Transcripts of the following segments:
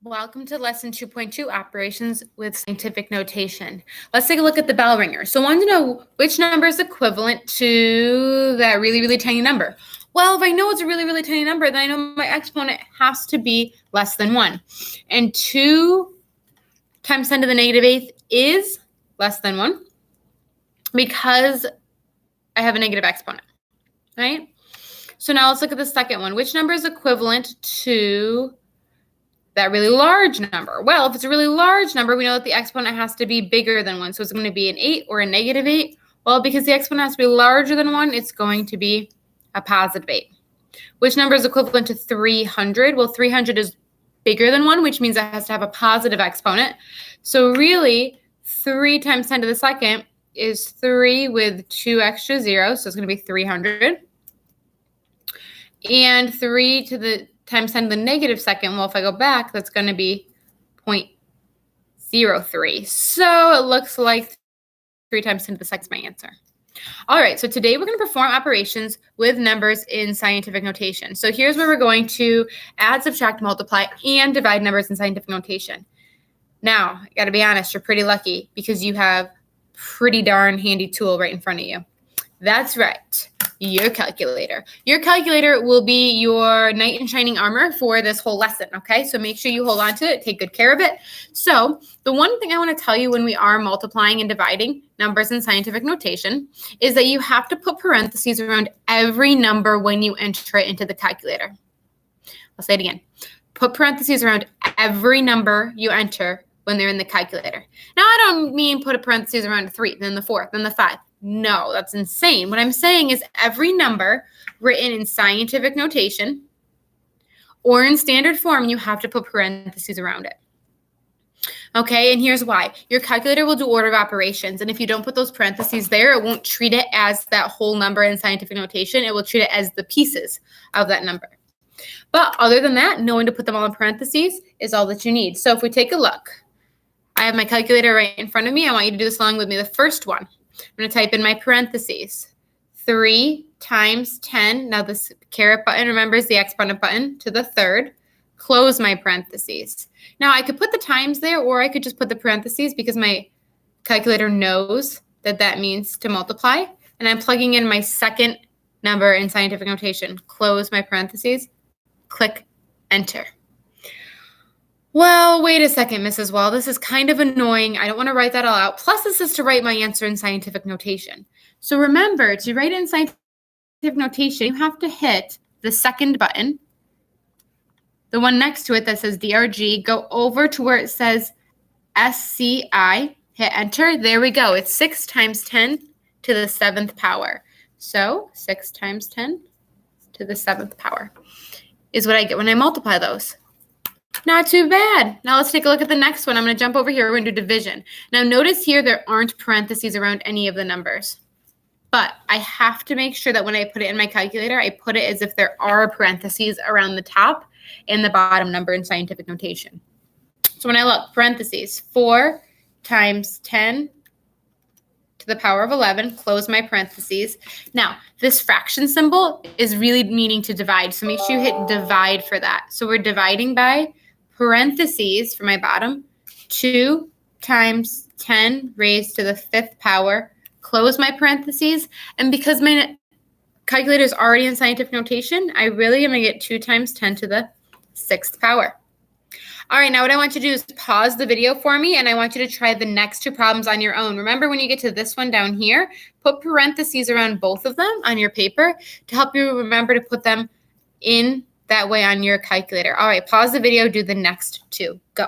Welcome to lesson 2.2, operations with scientific notation. Let's take a look at the bell ringer. So I wanted to know which number is equivalent to that really, really tiny number. Well, if I know it's a really, really tiny number, then I know my exponent has to be less than 1. And 2 times 10 to the negative 8th is less than 1 because I have a negative exponent, right? So now let's look at the second one. Which number is equivalent to that really large number? Well, if it's a really large number, we know that the exponent has to be bigger than 1. So it's going to be an 8 or a negative 8. Well, because the exponent has to be larger than 1, it's going to be a positive 8. Which number is equivalent to 300? Well, 300 is bigger than 1, which means it has to have a positive exponent. So really, 3 times 10 to the second is 3 with 2 extra zeros. So it's going to be 300. And 3 to the times 10 to the negative second, well, if I go back, that's going to be 0.03. So it looks like 3 times 10 to the second is my answer. All right, so today we're going to perform operations with numbers in scientific notation. So here's where we're going to add, subtract, multiply, and divide numbers in scientific notation. Now, I got to be honest, you're pretty lucky because you have a pretty darn handy tool right in front of you. That's right, your calculator. Your calculator will be your knight in shining armor for this whole lesson, okay? So make sure you hold on to it, take good care of it. So the one thing I want to tell you when we are multiplying and dividing numbers in scientific notation is that you have to put parentheses around every number when you enter it into the calculator. I'll say it again. Put parentheses around every number you enter when they're in the calculator. Now, I don't mean put a parentheses around the 3, then the 4, then the 5. No, that's insane. What I'm saying is every number written in scientific notation or in standard form, you have to put parentheses around it. Okay, and here's why. Your calculator will do order of operations, and if you don't put those parentheses there, it won't treat it as that whole number in scientific notation. It will treat it as the pieces of that number. But other than that, knowing to put them all in parentheses is all that you need. So if we take a look, I have my calculator right in front of me. I want you to do this along with me. The first one. I'm going to type in my parentheses. 3 times 10. Now this caret button, remember, is the exponent button to the third. Close my parentheses. Now I could put the times there, or I could just put the parentheses because my calculator knows that that means to multiply. And I'm plugging in my second number in scientific notation. Close my parentheses. Click enter. Well, wait a second, Mrs. Wall. This is kind of annoying. I don't want to write that all out. Plus, this is to write my answer in scientific notation. So remember, to write it in scientific notation, you have to hit the second button, the one next to it that says DRG, go over to where it says SCI, hit enter. There we go. It's 6 times 10 to the 7th power. So 6 times 10 to the 7th power is what I get when I multiply those. Not too bad. Now let's take a look at the next one. I'm going to jump over here. We're going to do division. Now notice here there aren't parentheses around any of the numbers. But I have to make sure that when I put it in my calculator, I put it as if there are parentheses around the top and the bottom number in scientific notation. So when I look, parentheses, 4 times 10 to the power of 11, close my parentheses. Now, this fraction symbol is really meaning to divide. So make sure you hit divide for that. So we're dividing by parentheses for my bottom, 2 times 10 raised to the 5th power, close my parentheses. And because my calculator is already in scientific notation, I really am going to get 2 times 10 to the 6th power. All right, now what I want you to do is pause the video for me, and I want you to try the next 2 problems on your own. Remember, when you get to this one down here, put parentheses around both of them on your paper to help you remember to put them in that way on your calculator. All right, pause the video, do the next 2. Go.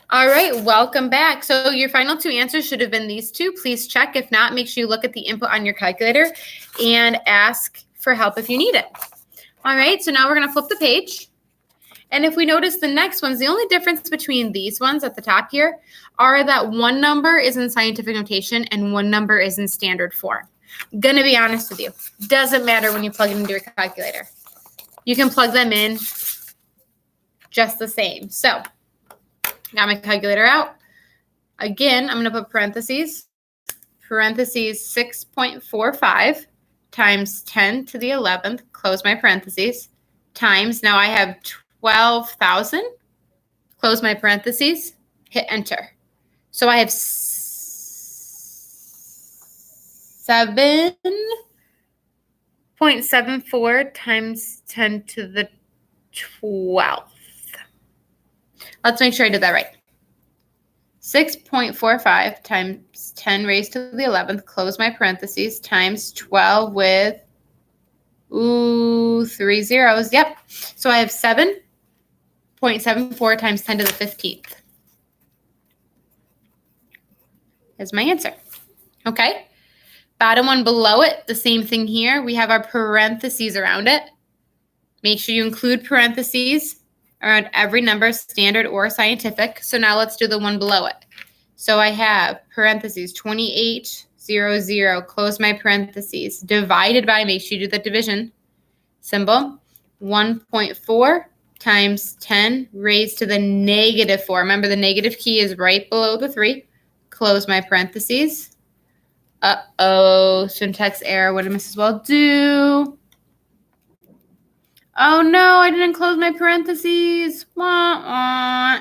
All right, welcome back. So your final 2 answers should have been these 2. Please check. If not, make sure you look at the input on your calculator and ask for help if you need it. All right, so now we're going to flip the page. And if we notice the next ones, the only difference between these ones at the top here are that one number is in scientific notation and one number is in standard form. I'm going to be honest with you. Doesn't matter when you plug it into your calculator. You can plug them in just the same. So, got my calculator out. Again, I'm going to put parentheses 6.45 times 10 to the 11th, close my parentheses, times, now I have 12,000. Close my parentheses, hit enter. So I have 7.74 times 10 to the 12th. Let's make sure I did that right. 6.45 times 10 raised to the 11th, close my parentheses, times 12 with, 3 zeros. Yep. So I have 7.74 times 10 to the 15th. Is my answer. Okay. Bottom one below it, the same thing here. We have our parentheses around it. Make sure you include parentheses around every number, standard or scientific. So now let's do the one below it. So I have parentheses 2800, close my parentheses, divided by, make sure you do the division symbol, 1.4 times 10 raised to the negative 4. Remember, the negative key is right below the 3. Close my parentheses. Uh-oh, syntax error. What did Mrs. Well do? Oh, no, I didn't close my parentheses. Wah, wah.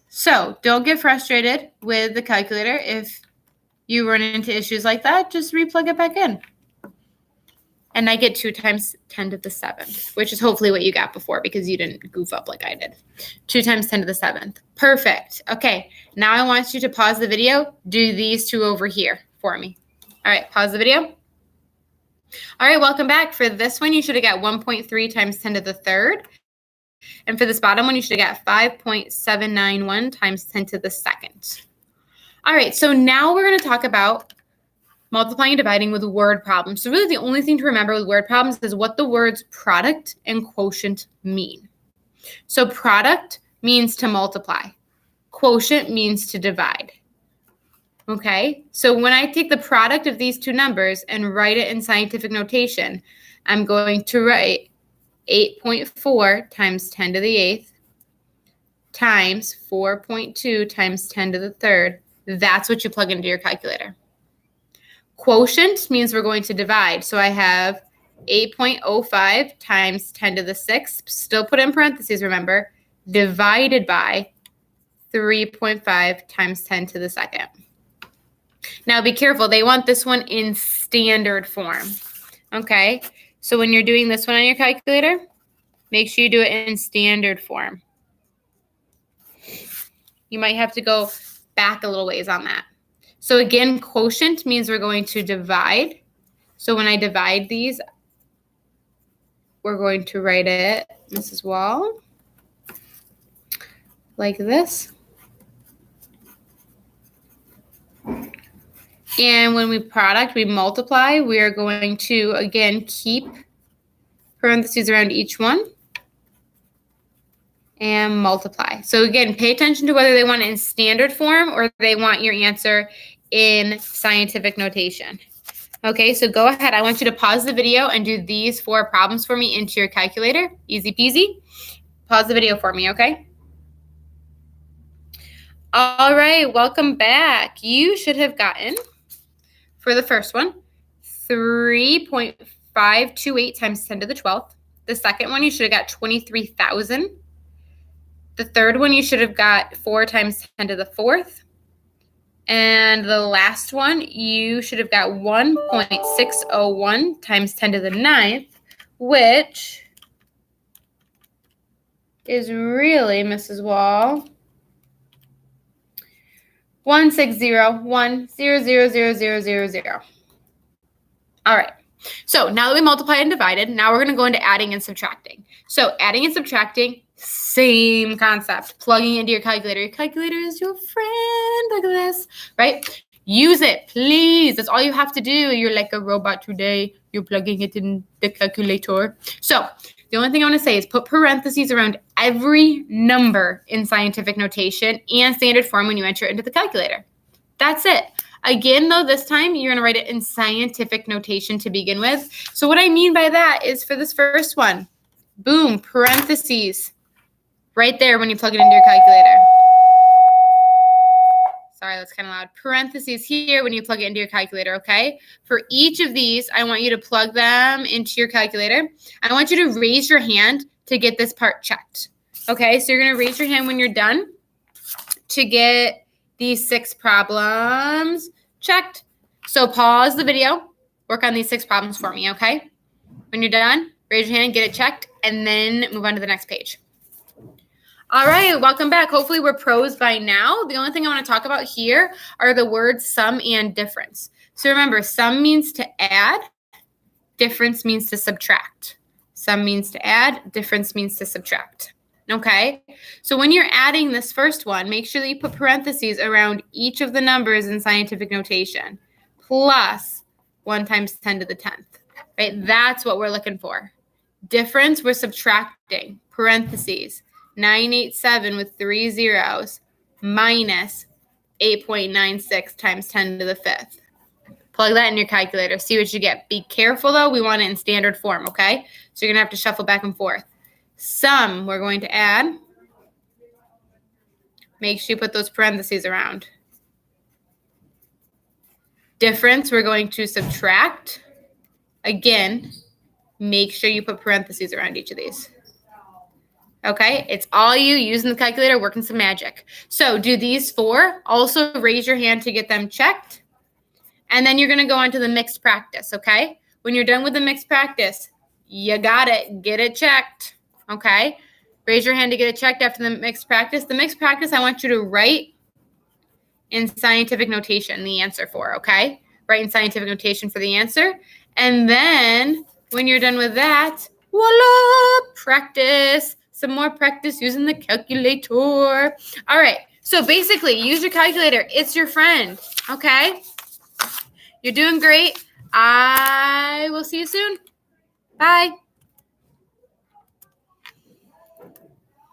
So don't get frustrated with the calculator. If you run into issues like that, just replug it back in. And I get 2 times 10 to the 7th, which is hopefully what you got before because you didn't goof up like I did. 2 times 10 to the 7th. Perfect. Okay, now I want you to pause the video. Do these two over here for me. All right, pause the video. All right, welcome back. For this one, you should have got 1.3 times 10 to the 3rd. And for this bottom one, you should have got 5.791 times 10 to the 2nd. All right, so now we're going to talk about multiplying and dividing with word problems. So really the only thing to remember with word problems is what the words product and quotient mean. So product means to multiply. Quotient means to divide. Okay, so when I take the product of these two numbers and write it in scientific notation, I'm going to write 8.4 times 10 to the 8th times 4.2 times 10 to the 3rd. That's what you plug into your calculator. Quotient means we're going to divide. So I have 8.05 times 10 to the 6th, still put in parentheses, remember, divided by 3.5 times 10 to the 2nd. Now be careful, they want this one in standard form. Okay, so when you're doing this one on your calculator, make sure you do it in standard form. You might have to go back a little ways on that. So again, quotient means we're going to divide. So when I divide these, we're going to write it, Mrs. Wall, like this. And when we product, we multiply, we are going to, again, keep parentheses around each one and multiply. So again, pay attention to whether they want it in standard form or they want your answer in scientific notation. Okay, so go ahead. I want you to pause the video and do these 4 problems for me into your calculator. Easy peasy. Pause the video for me, okay? All right, welcome back. You should have gotten, for the first one, 3.528 times 10 to the 12th. The second one, you should have got 23,000. The third one, you should have got 4 times 10 to the 4th. And the last one, you should have got 1.601 times 10 to the 9th, which is really, Mrs. Wall, 160100000. All right. So now that we multiplied and divided, now we're going to go into adding and subtracting. So adding and subtracting, same concept. Plugging into your calculator. Your calculator is your friend. Look at this, right? Use it, please. That's all you have to do. You're like a robot today. You're plugging it in the calculator. So the only thing I want to say is put parentheses around every number in scientific notation and standard form when you enter it into the calculator. That's it. Again, though, this time you're going to write it in scientific notation to begin with. So what I mean by that is for this first one, boom, parentheses right there when you plug it into your calculator. Sorry, that's kind of loud. Parentheses here when you plug it into your calculator, okay? For each of these, I want you to plug them into your calculator. I want you to raise your hand to get this part checked. Okay, so you're going to raise your hand when you're done to get these 6 problems checked. So pause the video, work on these 6 problems for me, okay? When you're done, raise your hand, get it checked, and then move on to the next page. All right, welcome back. Hopefully we're pros by now. The only thing I want to talk about here are the words sum and difference. So remember, sum means to add, difference means to subtract. Sum means to add, difference means to subtract. Okay, so when you're adding this first one, make sure that you put parentheses around each of the numbers in scientific notation. Plus 1 times 10 to the 10th, right? That's what we're looking for. Difference, we're subtracting. Parentheses, 987 with 3 zeros minus 8.96 times 10 to the 5th. Plug that in your calculator. See what you get. Be careful, though. We want it in standard form, okay? So you're going to have to shuffle back and forth. Sum, we're going to add. Make sure you put those parentheses around. Difference, we're going to subtract. Again, make sure you put parentheses around each of these. Okay, it's all you using the calculator, working some magic. So do these 4. Also raise your hand to get them checked. And then you're going to go on to the mixed practice, okay? When you're done with the mixed practice, you got it. Get it checked. Okay, raise your hand to get it checked after the mixed practice. The mixed practice, I want you to write in scientific notation the answer for, okay? Write in scientific notation for the answer. And then when you're done with that, voila, practice. Some more practice using the calculator. All right, so basically, use your calculator. It's your friend, okay? You're doing great. I will see you soon. Bye.